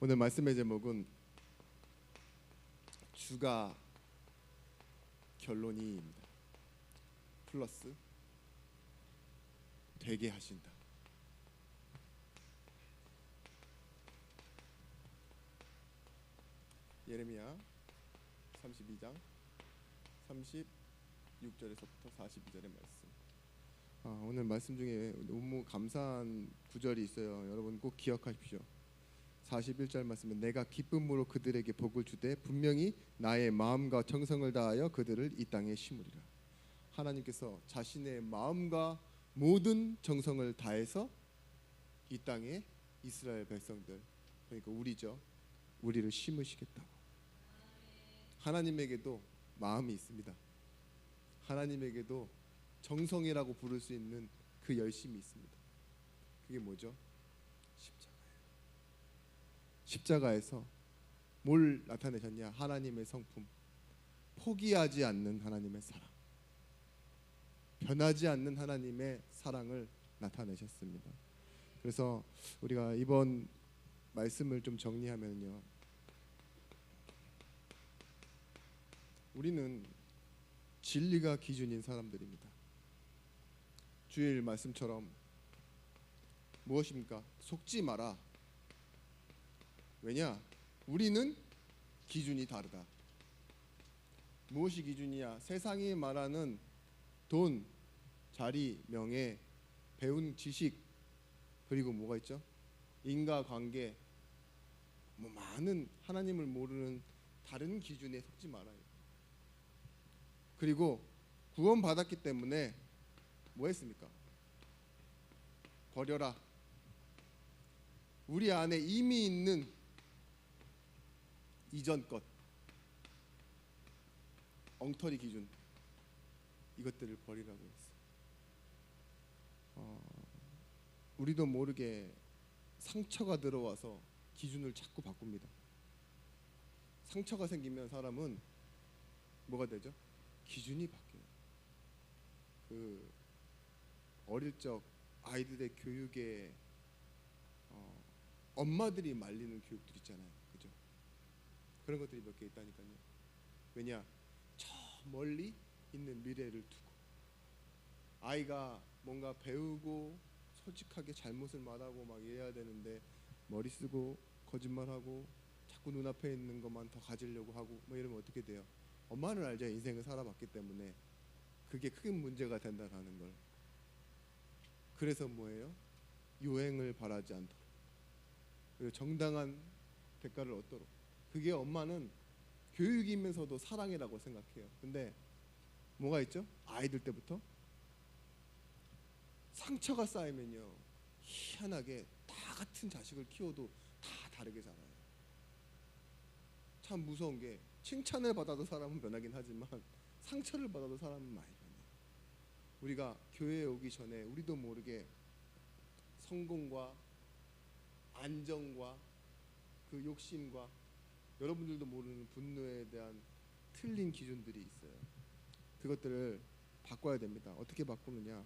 오늘 말씀의 제목은 주가 결론이입니다. 플러스 되게 하신다. 예레미야 32장 36절에서부터 42절의 말씀. 오늘 말씀 중에 너무 감사한 구절이 있어요. 여러분 꼭 기억하십시오. 41절 말씀에 내가 기쁨으로 그들에게 복을 주되 분명히 나의 마음과 정성을 다하여 그들을 이 땅에 심으리라. 하나님께서 자신의 마음과 모든 정성을 다해서 이 땅에 이스라엘 백성들, 그러니까 우리를 심으시겠다고. 하나님에게도 마음이 있습니다. 하나님에게도 정성이라고 부를 수 있는 그 열심이 있습니다. 그게 뭐죠? 십자가에서 뭘 나타내셨냐? 하나님의 성품, 포기하지 않는 하나님의 사랑, 변하지 않는 하나님의 사랑을 나타내셨습니다. 그래서 우리가 이번 말씀을 좀 정리하면요, 우리는 진리가 기준인 사람들입니다. 주일 말씀처럼 무엇입니까? 속지 마라. 왜냐? 우리는 기준이 다르다. 무엇이 기준이야? 세상이 말하는 돈, 자리, 명예, 배운 지식, 그리고 뭐가 있죠? 인과관계, 많은 하나님을 모르는 다른 기준에 속지 말아요. 그리고 구원받았기 때문에 뭐 했습니까? 버려라. 우리 안에 이미 있는 이전 것, 엉터리 기준, 이것들을 버리라고 했어요. 우리도 모르게 상처가 들어와서 기준을 자꾸 바꿉니다. 상처가 생기면 사람은 뭐가 되죠? 기준이 바뀌어요. 그 어릴 적 아이들의 교육에 엄마들이 말리는 교육들 있잖아요. 그죠? 그런 것들이 몇 개 있다니까요. 왜냐? 저 멀리 있는 미래를 두고 아이가 뭔가 배우고 솔직하게 잘못을 말하고 막 이래야 되는데 머리 쓰고 거짓말하고 자꾸 눈앞에 있는 것만 더 가지려고 하고 뭐 이러면 어떻게 돼요? 엄마는 알죠. 인생을 살아봤기 때문에 그게 큰 문제가 된다는 걸. 그래서 뭐예요? 유행을 바라지 않도록, 그리고 정당한 대가를 얻도록. 그게 엄마는 교육이면서도 사랑이라고 생각해요. 근데 뭐가 있죠? 아이들 때부터 상처가 쌓이면요, 희한하게 다 같은 자식을 키워도 다 다르게 자라요. 참 무서운 게 칭찬을 받아도 사람은 변하긴 하지만 상처를 받아도 사람은 많이 변해요. 우리가 교회에 오기 전에 우리도 모르게 성공과 안정과 그 욕심과 여러분들도 모르는 분노에 대한 틀린 기준들이 있어요. 그것들을 바꿔야 됩니다. 어떻게 바꾸느냐?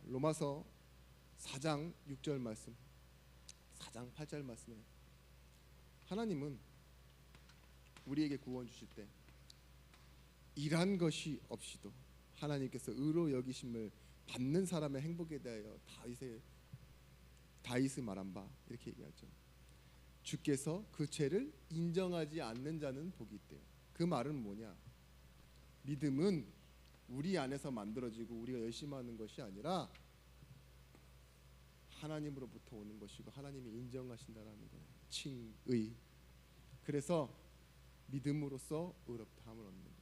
로마서 4장 6절 말씀, 4장 8절 말씀에 하나님은 우리에게 구원 주실 때 일한 것이 없이도 하나님께서 의로 여기심을 받는 사람의 행복에 대하여 다윗을 말한 바 이렇게 얘기하죠. 주께서 그 죄를 인정하지 않는 자는 복이 있대요. 그 말은 뭐냐? 믿음은 우리 안에서 만들어지고 우리가 열심히 하는 것이 아니라 하나님으로부터 오는 것이고 하나님이 인정하신다라는 거예요. 칭의. 그래서 믿음으로써 의롭다함을 얻는 거예요.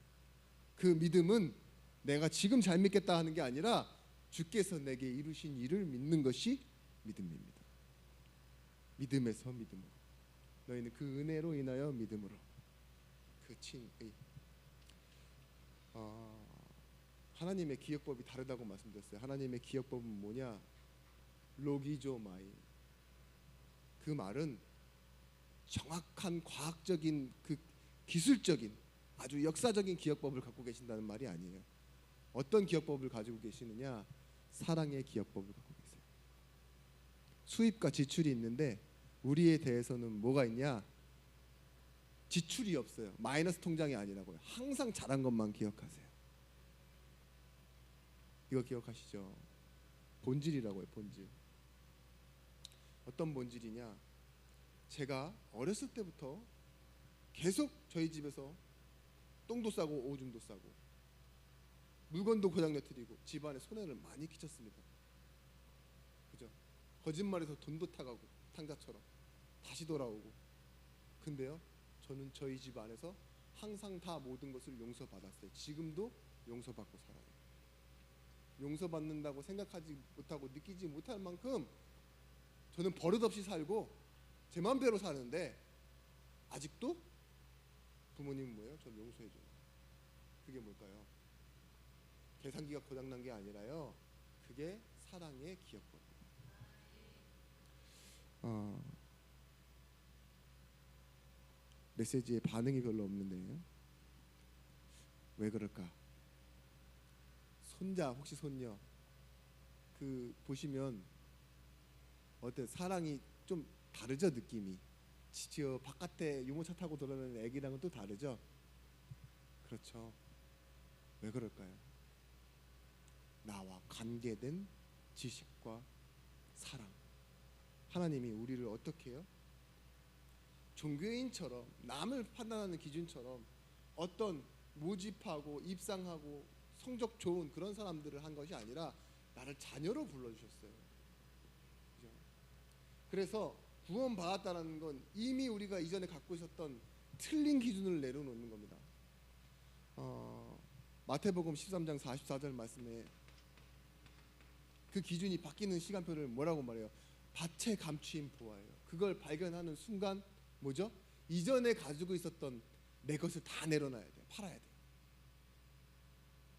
그 믿음은 내가 지금 잘 믿겠다 하는 게 아니라 주께서 내게 이루신 일을 믿는 것이 믿음입니다. 믿음에서 믿음으로. 너희는 그 은혜로 인하여 믿음으로. 그 칭의. 하나님의 기억법이 다르다고 말씀드렸어요. 하나님의 기억법은 뭐냐? 로기조마이. 그 말은 정확한 과학적인 그 기술적인 아주 역사적인 기억법을 갖고 계신다는 말이 아니에요. 어떤 기억법을 가지고 계시느냐? 사랑의 기억법을 갖고 계세요. 수입과 지출이 있는데 우리에 대해서는 뭐가 있냐? 지출이 없어요. 마이너스 통장이 아니라고요. 항상 잘한 것만 기억하세요. 이거 기억하시죠? 본질이라고요. 본질. 어떤 본질이냐? 제가 어렸을 때부터 계속 저희 집에서 똥도 싸고 오줌도 싸고 물건도 고장내트리고 집안에 손해를 많이 끼쳤습니다. 그죠? 거짓말해서 돈도 타가고 탕자처럼 다시 돌아오고. 근데요, 저는 저희 집 안에서 항상 다 모든 것을 용서받았어요. 지금도 용서받고 살아요. 용서받는다고 생각하지 못하고 느끼지 못할 만큼 저는 버릇없이 살고 제 마음대로 사는데 아직도 부모님은 뭐예요? 저를 용서해줘요. 그게 뭘까요? 계산기가 고장난 게 아니라요, 그게 사랑의 기억법이에요. 메시지에 반응이 별로 없는데 왜 그럴까? 손자 혹시 손녀 그 보시면 어때? 사랑이 좀 다르죠? 느낌이. 저 바깥에 유모차 타고 돌아다니는 애기랑은 또 다르죠? 그렇죠. 왜 그럴까요? 나와 관계된 지식과 사랑. 하나님이 우리를 어떻게 해요? 종교인처럼 남을 판단하는 기준처럼 어떤 모집하고 입상하고 성적 좋은 그런 사람들을 한 것이 아니라 나를 자녀로 불러주셨어요. 그죠? 그래서 구원받았다는 건 이미 우리가 이전에 갖고 있었던 틀린 기준을 내려놓는 겁니다. 마태복음 13장 44절 말씀에 그 기준이 바뀌는 시간표를 뭐라고 말해요? 밭에 감추인 보화예요. 그걸 발견하는 순간 뭐죠? 이전에 가지고 있었던 내 것을 다 내려놔야 돼요. 팔아야 돼요.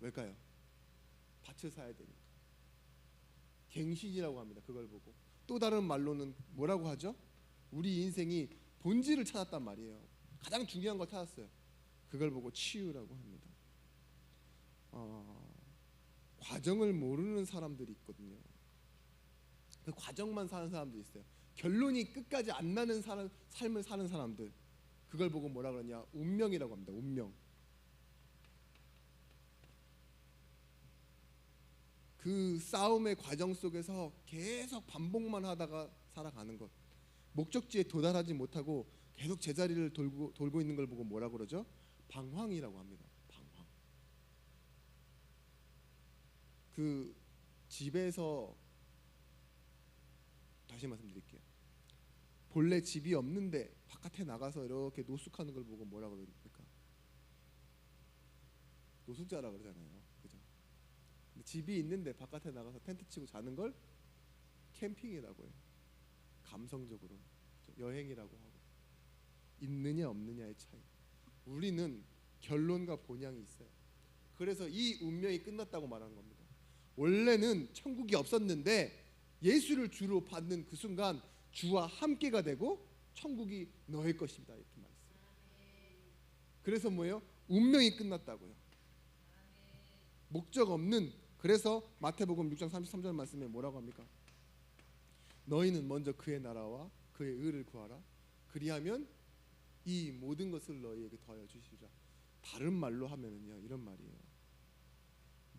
왜일까요? 밭을 사야 되니까. 갱신이라고 합니다. 그걸 보고. 또 다른 말로는 뭐라고 하죠? 우리 인생이 본질을 찾았단 말이에요. 가장 중요한 걸 찾았어요. 그걸 보고 치유라고 합니다. 과정을 모르는 사람들이 있거든요. 그 과정만 사는 사람들이 있어요. 결론이 끝까지 안 나는 삶을 사는 사람들, 그걸 보고 뭐라 그러냐? 운명이라고 합니다. 운명. 그 싸움의 과정 속에서 계속 반복만 하다가 살아가는 것, 목적지에 도달하지 못하고 계속 제자리를 돌고 있는 걸 보고 뭐라 그러죠? 방황이라고 합니다. 방황. 그 집에서 다시 말씀드릴게요. 본래 집이 없는데 바깥에 나가서 이렇게 노숙하는 걸 보고 뭐라 그럽니까? 노숙자라 그러잖아요. 그죠? 근데 집이 있는데 바깥에 나가서 텐트 치고 자는 걸 캠핑이라고 해요. 감성적으로. 여행이라고 하고. 있느냐 없느냐의 차이. 우리는 결론과 본향이 있어요. 그래서 이 운명이 끝났다고 말하는 겁니다. 원래는 천국이 없었는데 예수를 주로 받는 그 순간 주와 함께가 되고 천국이 너의 것입니다. 이렇게 말했어요. 그래서 뭐예요? 운명이 끝났다고요. 목적 없는. 그래서 마태복음 6장 33절 말씀에 뭐라고 합니까? 너희는 먼저 그의 나라와 그의 의를 구하라. 그리하면 이 모든 것을 너희에게 더하여 주시리라. 다른 말로 하면은요, 이런 말이에요.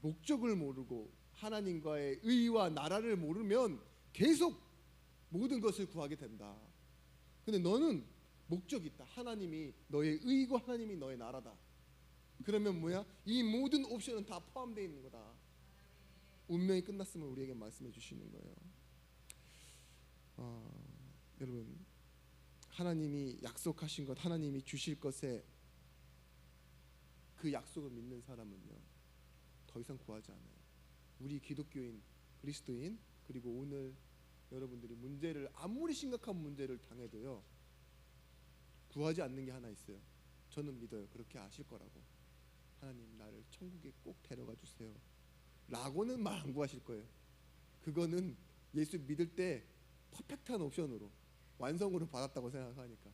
목적을 모르고 하나님과의 의와 나라를 모르면 계속 모든 것을 구하게 된다. 근데 너는 목적이 있다. 하나님이 너의 의고 하나님이 너의 나라다. 그러면 뭐야? 이 모든 옵션은 다 포함되어 있는 거다. 운명이 끝났으면 우리에게 말씀해 주시는 거예요. 여러분, 하나님이 약속하신 것, 하나님이 주실 것에 그 약속을 믿는 사람은요, 더 이상 구하지 않아요. 우리 기독교인, 그리스도인, 그리고 오늘 여러분들이 문제를, 아무리 심각한 문제를 당해도요, 구하지 않는 게 하나 있어요. 저는 믿어요. 그렇게 아실 거라고. 하나님, 나를 천국에 꼭 데려가 주세요 라고는 말 안 구하실 거예요. 그거는 예수 믿을 때 퍼펙트한 옵션으로, 완성으로 받았다고 생각하니까.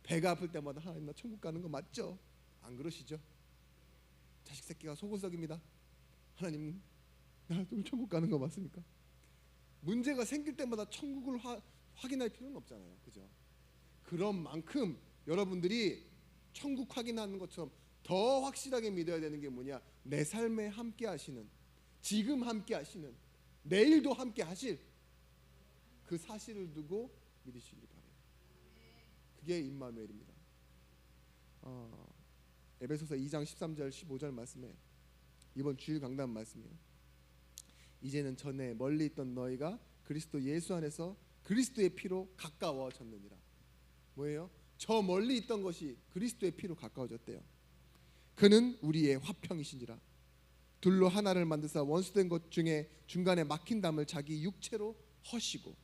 배가 아플 때마다 하나님, 나 천국 가는 거 맞죠? 안 그러시죠? 자식 새끼가 속옷썩입니다. 하나님, 나 좀 천국 가는 거 맞습니까? 문제가 생길 때마다 천국을 확인할 필요는 없잖아요. 그죠? 그런 만큼 여러분들이 천국 확인하는 것처럼 더 확실하게 믿어야 되는 게 뭐냐? 내 삶에 함께 하시는, 지금 함께 하시는, 내일도 함께 하실 그 사실을 두고 믿으시기 바래요. 그게 임마누엘입니다. 에베소서 2장 13절 15절 말씀에 이번 주일 강단 말씀이에요. 이제는 전에 멀리 있던 너희가 그리스도 예수 안에서 그리스도의 피로 가까워졌느니라. 뭐예요? 저 멀리 있던 것이 그리스도의 피로 가까워졌대요. 그는 우리의 화평이시니라. 둘로 하나를 만드사 원수된 것 중에 중간에 막힌 담을 자기 육체로 허시고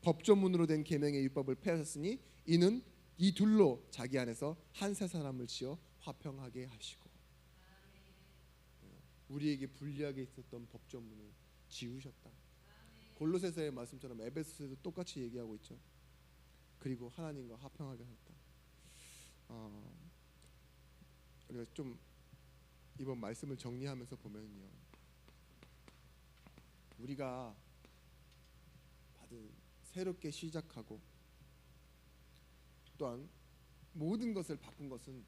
법조문으로 된 계명의 율법을 폐하셨으니 이는 이 둘로 자기 안에서 한 세 사람을 지어 화평하게 하시고. 우리에게 불리하게 있었던 법조문을 지우셨다. 골로새서의 말씀처럼 에베소서에도 똑같이 얘기하고 있죠. 그리고 하나님과 화평하게 하셨다. 우리가 좀 이번 말씀을 정리하면서 보면요, 우리가 받은 새롭게 시작하고 또한 모든 것을 바꾼 것은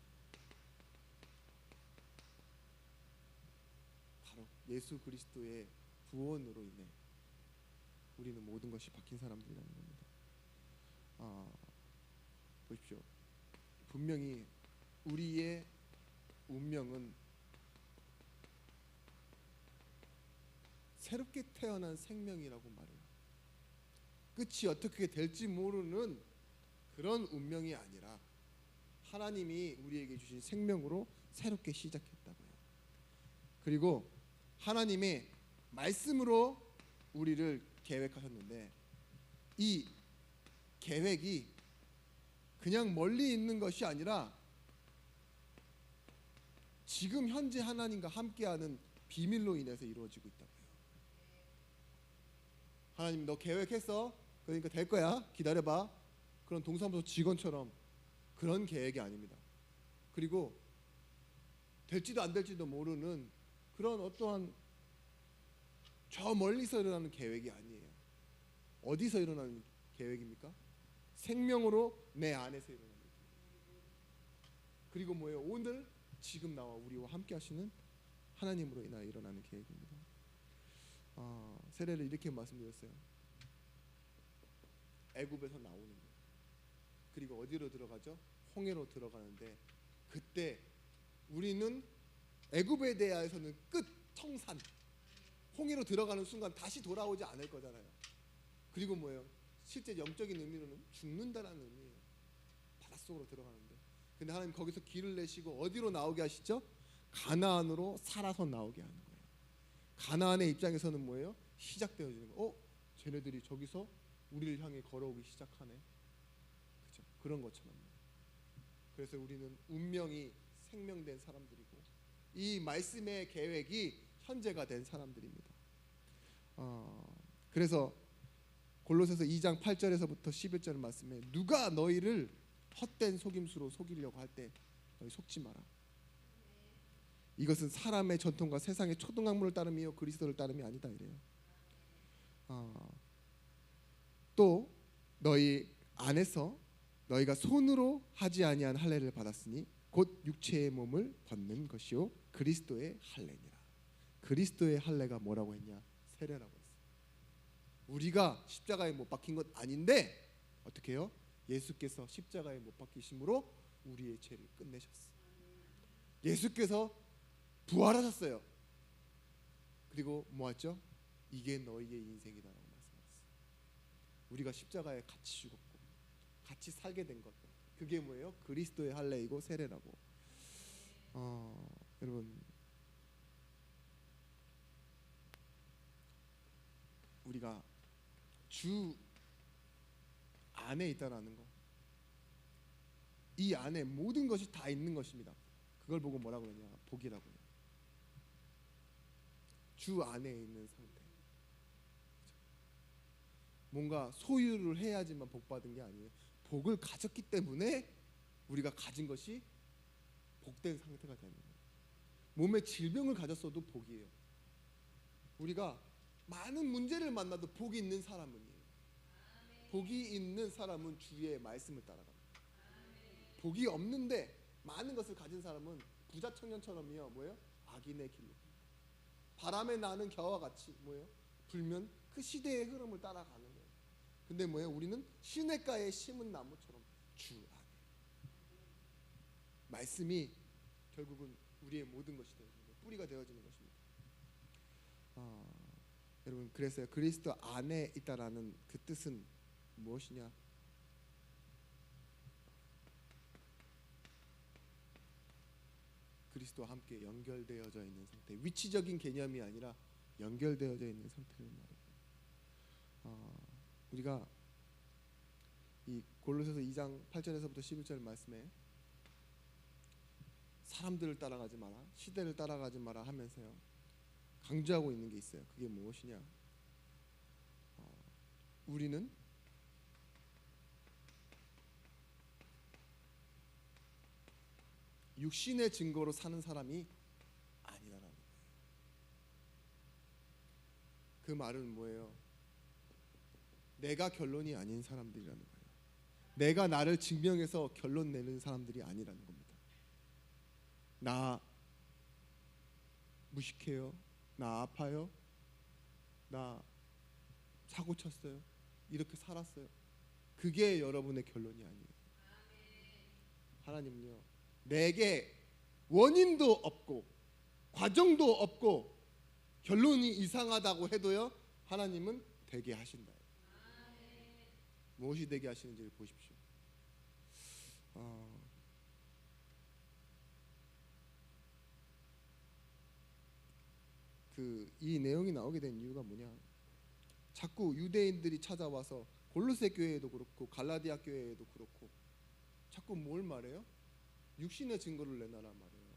바로 예수 그리스도의 구원으로 인해 우리는 모든 것이 바뀐 사람들이라는 겁니다. 보십시오. 분명히 우리의 운명은 새롭게 태어난 생명이라고 말해요. 끝이 어떻게 될지 모르는 그런 운명이 아니라 하나님이 우리에게 주신 생명으로 새롭게 시작했다고요. 그리고 하나님의 말씀으로 우리를 계획하셨는데 이 계획이 그냥 멀리 있는 것이 아니라 지금 현재 하나님과 함께하는 비밀로 인해서 이루어지고 있다고요. 하나님 너 계획했어? 그러니까 될 거야. 기다려봐. 그런 동사무소 직원처럼 그런 계획이 아닙니다. 그리고 될지도 안 될지도 모르는 그런 어떠한 저 멀리서 일어나는 계획이 아니에요. 어디서 일어나는 계획입니까? 생명으로 내 안에서 일어나는 계획. 그리고 뭐예요? 오늘 지금 나와 우리와 함께 하시는 하나님으로 인하여 일어나는 계획입니다. 세례를 이렇게 말씀드렸어요. 애굽에서 나오는 거예요. 그리고 어디로 들어가죠? 홍해로 들어가는데 그때 우리는 애굽에 대하여서는 끝 청산. 홍해로 들어가는 순간 다시 돌아오지 않을 거잖아요. 그리고 뭐예요? 실제 영적인 의미로는 죽는다라는 의미예요. 바닷속으로 들어가는데. 근데 하나님 거기서 길을 내시고 어디로 나오게 하시죠? 가나안으로 살아서 나오게 하는 거예요. 가나안의 입장에서는 뭐예요? 시작되어지는 거예요. 쟤네들이 저기서 우리를 향해 걸어오기 시작하네. 그죠? 그런 것처럼. 그래서 우리는 운명이 생명된 사람들이고 이 말씀의 계획이 현재가 된 사람들입니다. 그래서 골로새서 2장 8절에서부터 11절 말씀에 누가 너희를 헛된 속임수로 속이려고 할 때 너희 속지 마라. 이것은 사람의 전통과 세상의 초등학문을 따름이요 그리스도를 따름이 아니다 이래요. 또 너희 안에서 너희가 손으로 하지 아니한 할례를 받았으니 곧 육체의 몸을 벗는 것이요 그리스도의 할례니라. 그리스도의 할례가 뭐라고 했냐? 세례라고 했어요. 우리가 십자가에 못 박힌 것 아닌데 어떻게 해요? 예수께서 십자가에 못 박히심으로 우리의 죄를 끝내셨어요. 예수께서 부활하셨어요. 그리고 뭐였죠? 이게 너희의 인생이다라고 말씀하셨어요. 우리가 십자가에 같이 죽었고 같이 살게 된 것, 그게 뭐예요? 그리스도의 할례이고 세례라고. 여러분, 우리가 주 안에 있다라는 거, 이 안에 모든 것이 다 있는 것입니다. 그걸 보고 뭐라고 그러냐? 복이라고 해요. 주 안에 있는 상태. 뭔가 소유를 해야지만 복 받은 게 아니에요. 복을 가졌기 때문에 우리가 가진 것이 복된 상태가 되는 거예요. 몸에 질병을 가졌어도 복이에요. 우리가 많은 문제를 만나도 복이 있는 사람은요. 복이 있는 사람은 주의 말씀을 따라갑니다. 복이 없는데 많은 것을 가진 사람은 부자 청년처럼요, 뭐예요? 악인의 길로, 바람에 나는 겨와 같이 뭐예요? 불면 그 시대의 흐름을 따라가는 거예요. 근데 뭐예요? 우리는 시냇가에 심은 나무처럼 주 안에 말씀이 결국은 우리의 모든 것이 되어지는 거예요. 뿌리가 되어지는 것입니다. 여러분, 그래서요, 그리스도 안에 있다라는 그 뜻은 무엇이냐? 그리스도와 함께 연결되어져 있는 상태, 위치적인 개념이 아니라 연결되어져 있는 상태를 말해요. 우리가 이 골로새서 2장 8절에서부터 11절 말씀에 사람들을 따라가지 마라, 시대를 따라가지 마라 하면서요, 강조하고 있는 게 있어요. 그게 무엇이냐? 우리는 육신의 증거로 사는 사람이 아니라는 거예요. 그 말은 뭐예요? 내가 결론이 아닌 사람들이라는 거예요. 내가 나를 증명해서 결론 내는 사람들이 아니라는 겁니다. 나 무식해요, 나 아파요, 나 사고 쳤어요, 이렇게 살았어요. 그게 여러분의 결론이 아니에요. 하나님은요, 내게 원인도 없고 과정도 없고 결론이 이상하다고 해도요, 하나님은 되게 하신다. 무엇이 되게 하시는지를 보십시오. 이 내용이 나오게 된 이유가 뭐냐? 자꾸 유대인들이 찾아와서 골로새 교회에도 그렇고 갈라디아 교회에도 그렇고 자꾸 뭘 말해요? 육신의 증거를 내놔라 말이에요.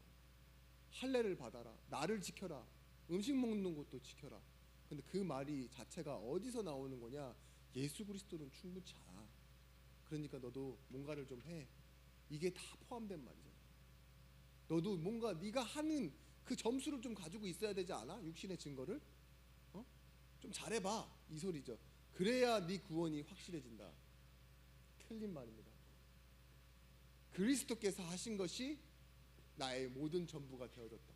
할례를 받아라, 나를 지켜라, 음식 먹는 것도 지켜라. 근데 그 말이 자체가 어디서 나오는 거냐? 예수 그리스도는 충분치 않아, 그러니까 너도 뭔가를 좀 해. 이게 다 포함된 말이잖아. 너도 뭔가 네가 하는 그 점수를 좀 가지고 있어야 되지 않아? 육신의 증거를 좀 잘해봐, 이 소리죠. 그래야 네 구원이 확실해진다. 틀린 말입니다. 그리스도께서 하신 것이 나의 모든 전부가 되어졌다,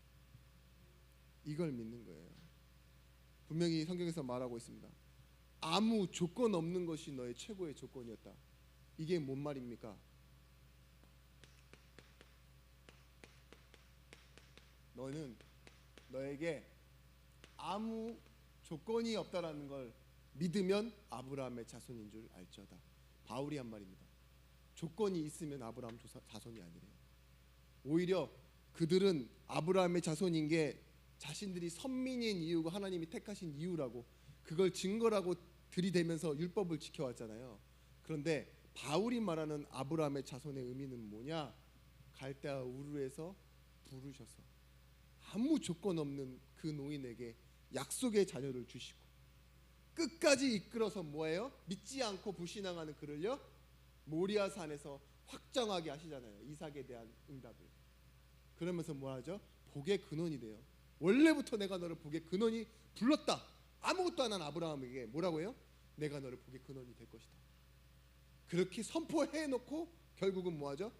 이걸 믿는 거예요. 분명히 성경에서 말하고 있습니다. 아무 조건 없는 것이 너의 최고의 조건이었다. 이게 뭔 말입니까? 너는 너에게 아무 조건이 없다라는 걸 믿으면 아브라함의 자손인 줄 알지어다. 바울이 한 말입니다. 조건이 있으면 아브라함 자손이 아니래요. 오히려 그들은 아브라함의 자손인 게 자신들이 선민인 이유고 하나님이 택하신 이유라고, 그걸 증거라고 들이대면서 율법을 지켜왔잖아요. 그런데 바울이 말하는 아브라함의 자손의 의미는 뭐냐? 갈대아 우르에서 부르셔서 아무 조건 없는 그 노인에게 약속의 자녀를 주시고 끝까지 이끌어서 뭐예요? 믿지 않고 불신앙하는 그를요, 모리아 산에서 확정하게 하시잖아요. 이삭에 대한 응답을. 그러면서 뭐하죠? 복의 근원이 돼요. 원래부터 내가 너를 복의 근원이 불렀다. 아무것도 안 한 아브라함에게 뭐라고 해요? 내가 너를 복의 근원이 될 것이다. 그렇게 선포해놓고 결국은 뭐하죠?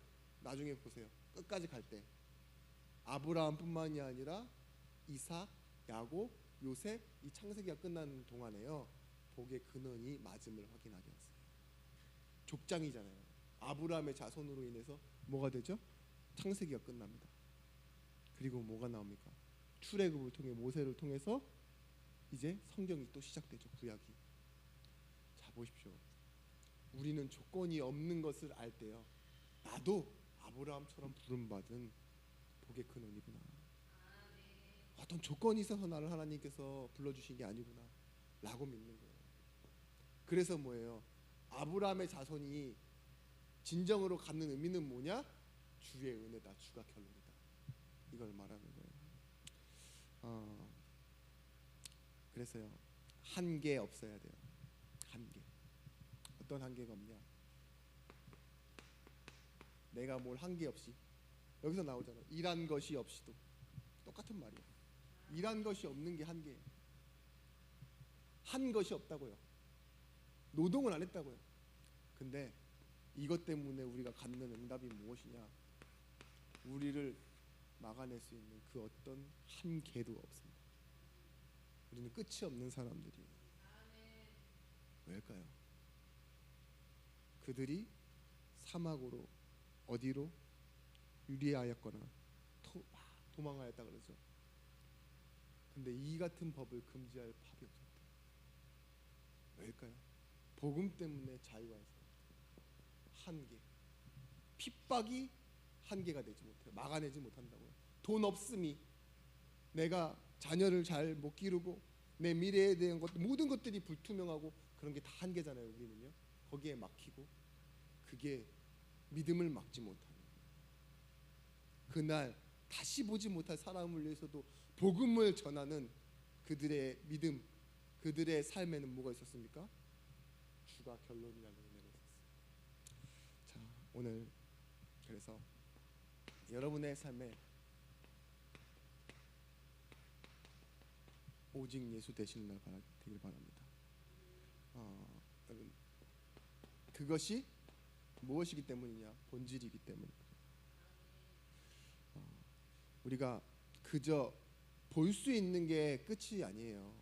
나중에 보세요. 끝까지 갈 때 아브라함뿐만이 아니라 이삭, 야곱, 요셉, 이 창세기가 끝나는 동안에요, 복의 근원이 맞음을 확인하게 했어요. 족장이잖아요. 아브라함의 자손으로 인해서 뭐가 되죠? 창세기가 끝납니다. 그리고 뭐가 나옵니까? 출애굽을 통해 모세를 통해서 이제 성경이 또 시작되죠. 구약이. 자, 보십시오. 우리는 조건이 없는 것을 알 때요, 나도 아브라함처럼 부름받은 복의 근원이구나. 어떤 조건이 있어서 나를 하나님께서 불러주신 게 아니구나 라고 믿는 거예요. 그래서 뭐예요? 아브라함의 자손이 진정으로 갖는 의미는 뭐냐? 주의 은혜다, 주가 결론이다, 이걸 말하는 거예요. 그래서요, 한계 없어야 돼요. 한계. 어떤 한계가 없냐? 내가 뭘 한계 없이, 여기서 나오잖아요. 일한 것이 없이도, 똑같은 말이에요. 일한 것이 없는 게 한계예요. 한 것이 없다고요. 노동을 안 했다고요. 근데 이것 때문에 우리가 갖는 응답이 무엇이냐? 우리를 막아낼 수 있는 그 어떤 한계도 없습니다. 우리는 끝이 없는 사람들이에요. 왜일까요? 그들이 사막으로 어디로 유리하였거나 도망하였다 그러죠. 근데 이 같은 법을 금지할 법이 없었다. 왜일까요? 복음 때문에 자유가 있어요. 한계, 핍박이 한계가 되지 못해요. 막아내지 못한다고요. 돈 없음이, 내가 자녀를 잘 못 기르고 내 미래에 대한 것, 모든 것들이 불투명하고 그런 게 다 한계잖아요. 우리는요. 거기에 막히고, 그게 믿음을 막지 못하는 거예요. 그날 다시 보지 못할 사람을 위해서도 복음을 전하는 그들의 믿음, 그들의 삶에는 뭐가 있었습니까? 주가 결론이라는 은혜가 있었어요. 자, 오늘 그래서 여러분의 삶에 오직 예수 되시는 날 되길 바랍니다. 여러분, 그것이 무엇이기 때문이냐? 본질이기 때문입니다. 우리가 그저 볼 수 있는 게 끝이 아니에요.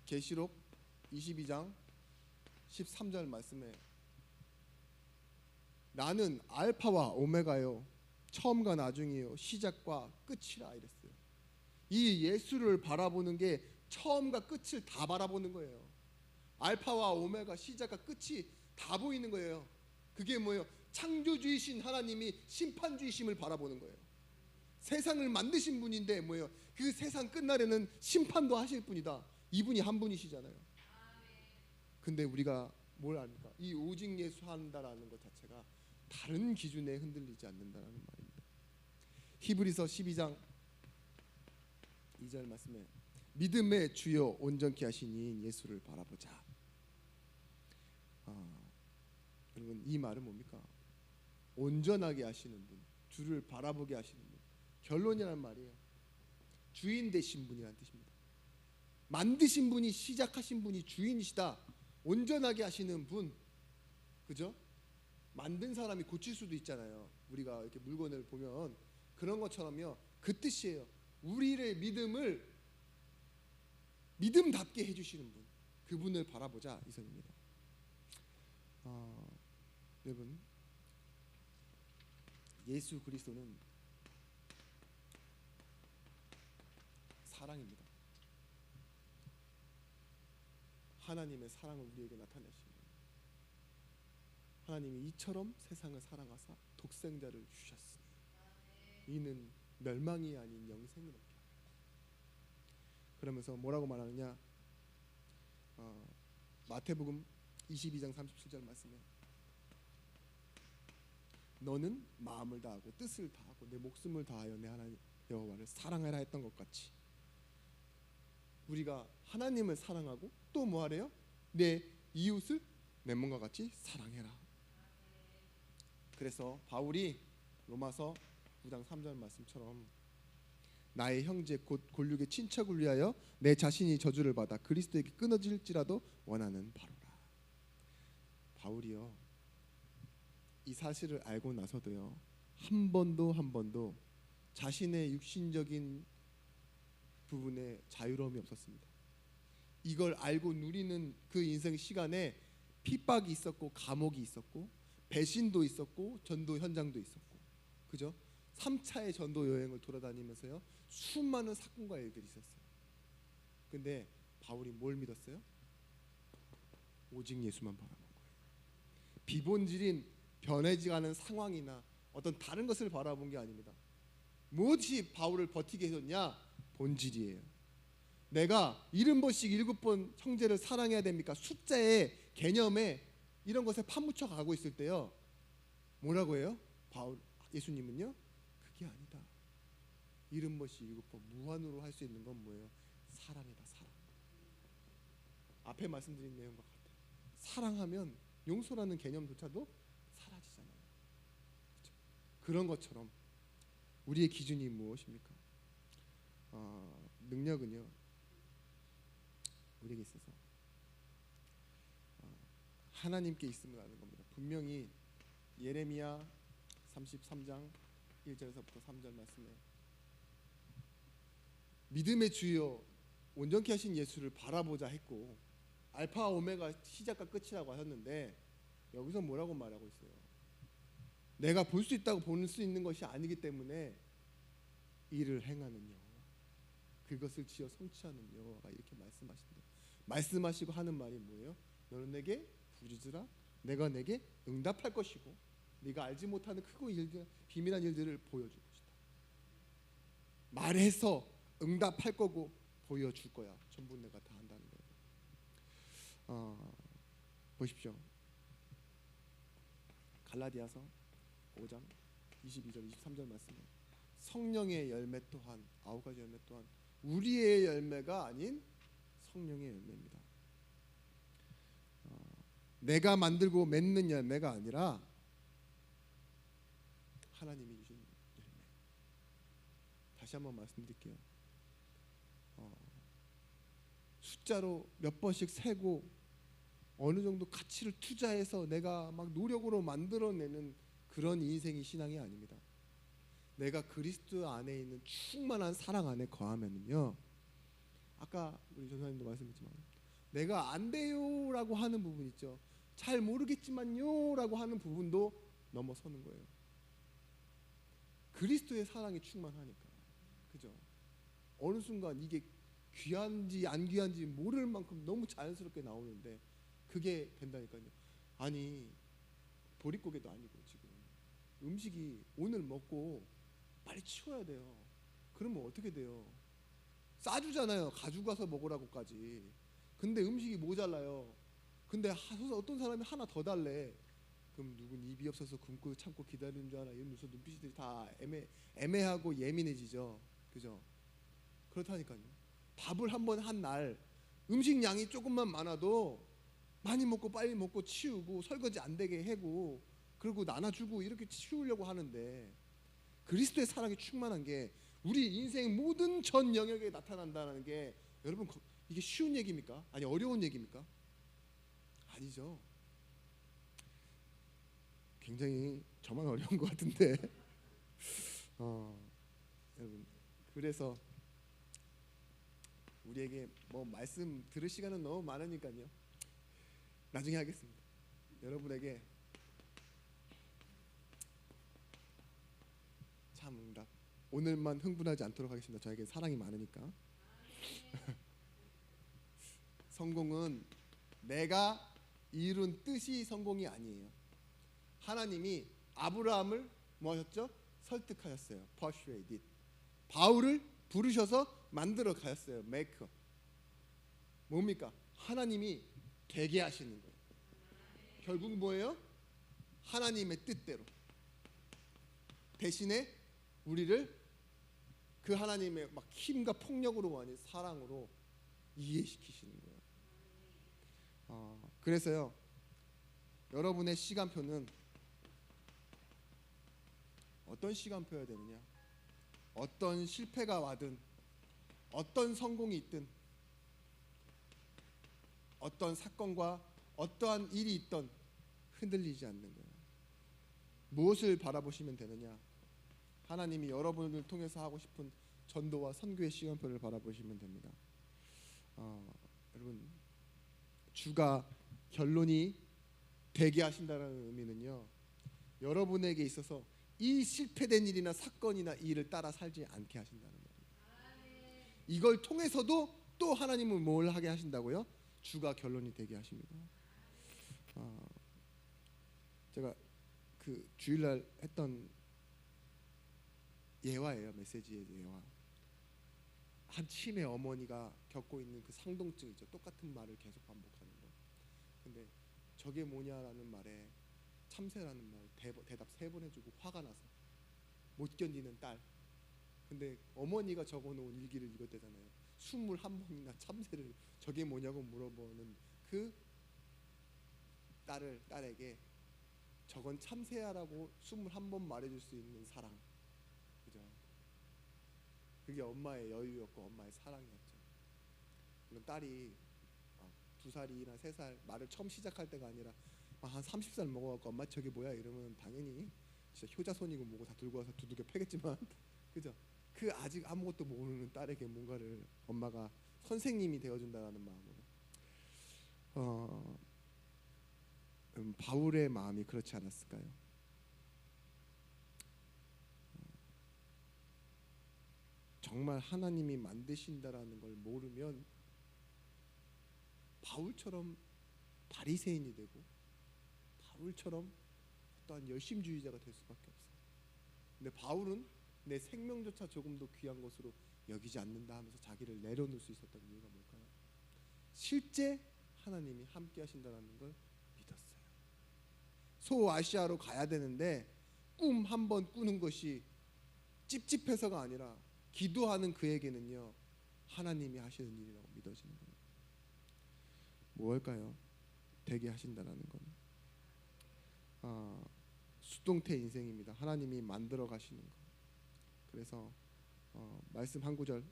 계시록 22장 13절 말씀에 나는 알파와 오메가요, 처음과 나중이요, 시작과 끝이라 이랬어요. 이 예수를 바라보는 게 처음과 끝을 다 바라보는 거예요. 알파와 오메가, 시작과 끝이 다 보이는 거예요. 그게 뭐예요? 창조주이신 하나님이 심판주이심을 바라보는 거예요. 세상을 만드신 분인데 뭐예요? 그 세상 끝날에는 심판도 하실 분이다. 이분이 한 분이시잖아요. 근데 우리가 뭘 압니까? 이 오직 예수 한다라는 것 자체가 다른 기준에 흔들리지 않는다는 말입니다. 히브리서 12장 2절 말씀에 믿음의 주요 온전케 하신 이인 예수를 바라보자. 여러분, 이 말은 뭡니까? 온전하게 하시는 분, 주를 바라보게 하시는 분. 결론이란 말이에요. 주인 되신 분이란 뜻입니다. 만드신 분이, 시작하신 분이 주인이시다. 온전하게 하시는 분, 그죠? 만든 사람이 고칠 수도 있잖아요. 우리가 이렇게 물건을 보면 그런 것처럼요. 그 뜻이에요. 우리의 믿음을 믿음답게 해주시는 분, 그분을 바라보자, 이 선입니다. 여러분, 예수 그리스도는 사랑입니다. 하나님의 사랑을 우리에게 나타내신 거예요. 하나님이 이처럼 세상을 사랑하사 독생자를 주셨으니 이는 멸망이 아닌 영생을 얻게 하려. 그러면서 뭐라고 말하느냐? 마태복음 22장 37절 말씀에 너는 마음을 다하고 뜻을 다하고 내 목숨을 다하여 내 하나님 여호와를 사랑하라 했던 것 같이 우리가 하나님을 사랑하고 또 뭐하래요? 내 이웃을 내 몸과 같이 사랑해라. 그래서 바울이 로마서 9장 3절 말씀처럼 나의 형제 곧 골육의 친척을 위하여 내 자신이 저주를 받아 그리스도에게 끊어질지라도 원하는 바로라. 바울이요, 이 사실을 알고 나서도요, 한 번도 자신의 육신적인 부분에 자유로움이 없었습니다. 이걸 알고 누리는 그 인생 시간에 핍박이 있었고, 감옥이 있었고, 배신도 있었고, 전도 현장도 있었고, 그죠? 3차의 전도 여행을 돌아다니면서요, 수많은 사건과 일들이 있었어요. 근데 바울이 뭘 믿었어요? 오직 예수만 바라본 거예요. 비본질인 변해지 않은 상황이나 어떤 다른 것을 바라본 게 아닙니다. 무엇이 바울을 버티게 해줬냐? 본질이에요. 내가 70번씩 7번 형제를 사랑해야 됩니까? 숫자의 개념에 이런 것에 파묻혀 가고 있을 때요, 뭐라고 해요? 예수님은요, 그게 아니다. 70번씩 7번 무한으로 할 수 있는 건 뭐예요? 사랑이다. 사랑. 앞에 말씀드린 내용과 같아요. 사랑하면 용서라는 개념조차도 사라지잖아요. 그렇죠? 그런 것처럼 우리의 기준이 무엇입니까? 능력은요, 우리에게 있어서 하나님께 있음을 아는 겁니다. 분명히 예레미야 33장 1절에서부터 3절 말씀에 믿음의 주여 온전케 하신 예수를 바라보자 했고 알파 오메가 시작과 끝이라고 하셨는데 여기서 뭐라고 말하고 있어요? 내가 볼 수 있다고 볼 수 있는 것이 아니기 때문에 이를 행하는 여호와 그것을 지어 성취하는 여호와가 이렇게 말씀하신대요. 말씀하시고 하는 말이 뭐예요? 너는 내게 부르짖으라 내가 내게 응답할 것이고 네가 알지 못하는 크고 비밀한 일들을 보여줄 것이다. 말해서 응답할 거고 보여줄 거야. 전부 내가 다 한다는 거예요. 보십시오. 갈라디아서 5장 22절 23절 말씀에 성령의 열매 또한 9가지 열매 또한 우리의 열매가 아닌 성령의 열매입니다. 내가 만들고 맺는 열매가 아니라 하나님이 주신 열매. 다시 한번 말씀드릴게요. 숫자로 몇 번씩 세고 어느 정도 가치를 투자해서 내가 막 노력으로 만들어내는 그런 인생이 신앙이 아닙니다. 내가 그리스도 안에 있는 충만한 사랑 안에 거하면은요. 아까 우리 전사님도 말씀했지만 내가 안 돼요라고 하는 부분 있죠. 잘 모르겠지만요라고 하는 부분도 넘어서는 거예요. 그리스도의 사랑이 충만하니까. 그죠? 어느 순간 이게 귀한지 안 귀한지 모를 만큼 너무 자연스럽게 나오는데 그게 된다니까요. 아니 보릿고개도 아니고 지금 음식이 오늘 먹고 빨리 치워야 돼요. 그러면 어떻게 돼요? 싸주잖아요. 가져가서 먹으라고까지. 근데 음식이 모자라요. 근데 어떤 사람이 하나 더 달래. 그럼 누군 입이 없어서 굶고 참고 기다리는 줄 알아. 이러면서 눈빛이 다 애매하고 예민해지죠. 그죠? 그렇다니까요. 밥을 한 번 한 날 음식 양이 조금만 많아도 많이 먹고 빨리 먹고 치우고 설거지 안 되게 하고 그리고 나눠주고 이렇게 치우려고 하는데 그리스도의 사랑이 충만한 게 우리 인생 모든 전 영역에 나타난다는 게 여러분 이게 쉬운 얘기입니까? 아니 어려운 얘기입니까? 아니죠. 굉장히 저만 어려운 것 같은데 여러분 그래서 우리에게 뭐 말씀 들을 시간은 너무 많으니까요. 나중에 하겠습니다. 여러분에게 참 응답. 오늘만 흥분하지 않도록 하겠습니다. 저에게 사랑이 많으니까. 성공은 내가 이룬 뜻이 성공이 아니에요. 하나님이 아브라함을 뭐 하셨죠? 설득하셨어요. persuaded. 바울을 부르셔서 만들어 가셨어요. make. 뭡니까? 하나님이 되게 하시는 거예요. 결국 뭐예요? 하나님의 뜻대로. 대신에 우리를 그 하나님의 막 힘과 폭력으로 아닌 사랑으로 이해시키시는 거예요. 그래서요. 여러분의 시간표는 어떤 시간표여야 되느냐? 어떤 실패가 와든 어떤 성공이 있든 어떤 사건과 어떠한 일이 있던 흔들리지 않는 거예요. 무엇을 바라보시면 되느냐? 하나님이 여러분을 통해서 하고 싶은 전도와 선교의 시간표를 바라보시면 됩니다. 여러분 주가 결론이 되게 하신다는 의미는요. 여러분에게 있어서 이 실패된 일이나 사건이나 일을 따라 살지 않게 하신다는 말입니다. 이걸 통해서도 또 하나님은 뭘 하게 하신다고요? 주가 결론이 되게 하십니다. 제가 그 주일날 했던 예화예요. 메시지의 예화. 한 치매 어머니가 겪고 있는 그 상동증이죠. 똑같은 말을 계속 반복하는 거. 근데 저게 뭐냐라는 말에 참새라는 말 대답 3번 해주고 화가 나서 못 견디는 딸. 근데 어머니가 적어놓은 일기를 읽었대잖아요. 21번이나 참새를 저게 뭐냐고 물어보는 그 딸에게 저건 참새야라고 21번 말해줄 수 있는 사랑. 그죠? 그게 엄마의 여유였고 엄마의 사랑이었죠. 물론 딸이 2살이나 3살 말을 처음 시작할 때가 아니라 한 30살 먹어갖고 엄마 저게 뭐야 이러면 당연히 진짜 효자손이고 뭐고 다 들고 와서 두들겨 패겠지만 그죠? 그 아직 아무것도 모르는 딸에게 뭔가를 엄마가 선생님이 되어준다라는 마음으로 바울의 마음이 그렇지 않았을까요? 정말 하나님이 만드신다라는 걸 모르면 바울처럼 바리새인이 되고 바울처럼 어떠한 열심주의자가 될 수밖에 없어요. 근데 바울은 내 생명조차 조금도 귀한 것으로 여기지 않는다 하면서 자기를 내려놓을 수 있었던 이유가 뭘까요? 실제 하나님이 함께 하신다는 걸 믿었어요. 소아시아로 가야 되는데 꿈 한 번 꾸는 것이 찝찝해서가 아니라 기도하는 그에게는요 하나님이 하시는 일이라고 믿어지는 거예요. 무엇일까요? 되게 하신다라는 건 수동태 인생입니다. 하나님이 만들어 가시는 거. 그래서 말씀 한 구절,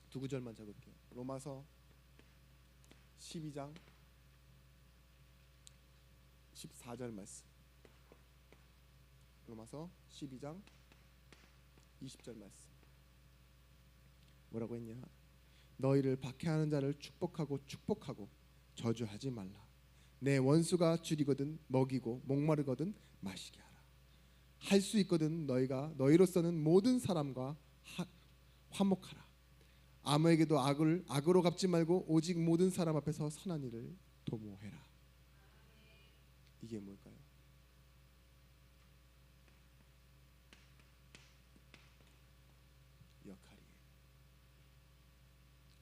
두 구절만 적을게요. 로마서 12장 14절 말씀. 로마서 12장 20절 말씀. 뭐라고 했냐? 너희를 박해하는 자를 축복하고 저주하지 말라. 내 원수가 줄이거든 먹이고 목마르거든 마시게 하라. 할 수 있거든 너희로서는 모든 사람과 화목하라. 아무에게도 악으로 갚지 말고 오직 모든 사람 앞에서 선한 일을 도모해라. 이게 뭘까요? 역할이에요.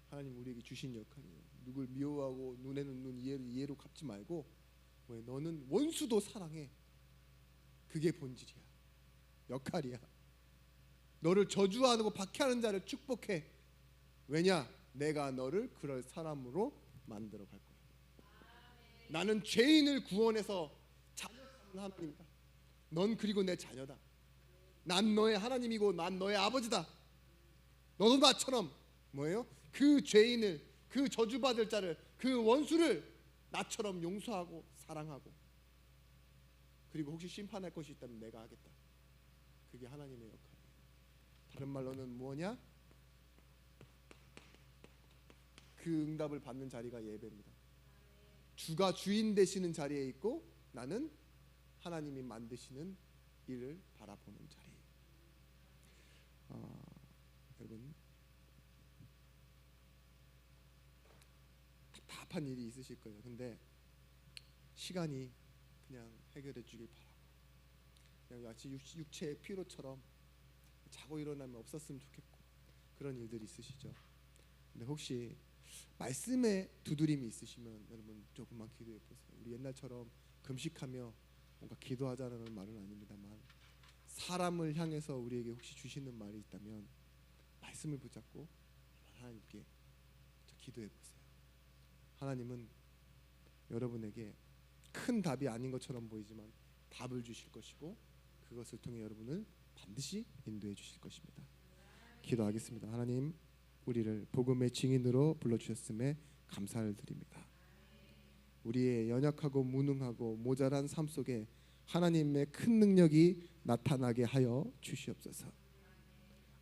하나님 우리에게 주신 역할이에요. 누굴 미워하고 눈에는 눈 이해로 갚지 말고 너는 원수도 사랑해. 그게 본질이야. 역할이야. 너를 저주하고 박해하는 자를 축복해. 왜냐? 내가 너를 그럴 사람으로 만들어 갈 거야. 나는 죄인을 구원해서 자녀 삼는 하나님이다. 넌 그리고 내 자녀다. 난 너의 하나님이고 난 너의 아버지다. 너도 나처럼 뭐예요? 그 죄인을, 그 저주받을 자를, 그 원수를 나처럼 용서하고 사랑하고, 그리고 혹시 심판할 것이 있다면 내가 하겠다. 그게 하나님의 역할이에요. 다른 말로는 뭐냐? 그 응답을 받는 자리가 예배입니다. 주가 주인 되시는 자리에 있고 나는 하나님이 만드시는 일을 바라보는 자리. 여러분 답답한 일이 있으실 거예요. 근데 시간이 그냥 해결해 주길 바라고, 그냥 마치 육체의 피로처럼 자고 일어나면 없었으면 좋겠고 그런 일들이 있으시죠. 근데 혹시 말씀에 두드림이 있으시면 여러분 조금만 기도해 보세요. 우리 옛날처럼 금식하며 뭔가 기도하자는 말은 아닙니다만 사람을 향해서 우리에게 혹시 주시는 말이 있다면 말씀을 붙잡고 하나님께 기도해 보세요. 하나님은 여러분에게 큰 답이 아닌 것처럼 보이지만 답을 주실 것이고 그것을 통해 여러분을 반드시 인도해 주실 것입니다. 기도하겠습니다. 하나님, 우리를 복음의 증인으로 불러주셨음에 감사를 드립니다. 우리의 연약하고 무능하고 모자란 삶 속에 하나님의 큰 능력이 나타나게 하여 주시옵소서.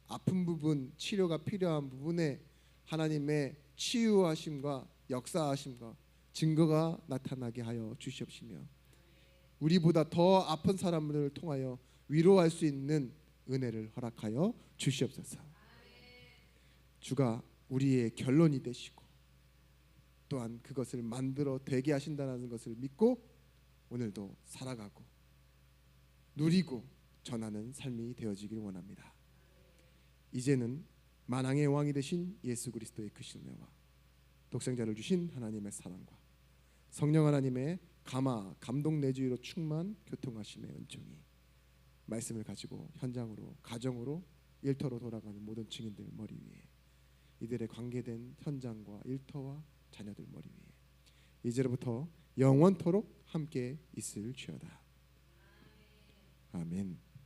아픈 부분, 치료가 필요한 부분에 하나님의 치유하심과 역사하심과 증거가 나타나게 하여 주시옵시며 우리보다 더 아픈 사람들을 통하여 위로할 수 있는 은혜를 허락하여 주시옵소서. 주가 우리의 결론이 되시고 또한 그것을 만들어 되게 하신다는 것을 믿고 오늘도 살아가고 누리고 전하는 삶이 되어지기를 원합니다. 이제는 만왕의 왕이 되신 예수 그리스도의 크신 은혜와 독생자를 주신 하나님의 사랑과 성령 하나님의 감동 내주의로 충만 교통하심의 은총이 말씀을 가지고 현장으로 가정으로 일터로 돌아가는 모든 증인들 머리 위에 이들의 관계된 현장과 일터와 자녀들 머리 위에 이제로부터 영원토록 함께 있을지어다. 아멘.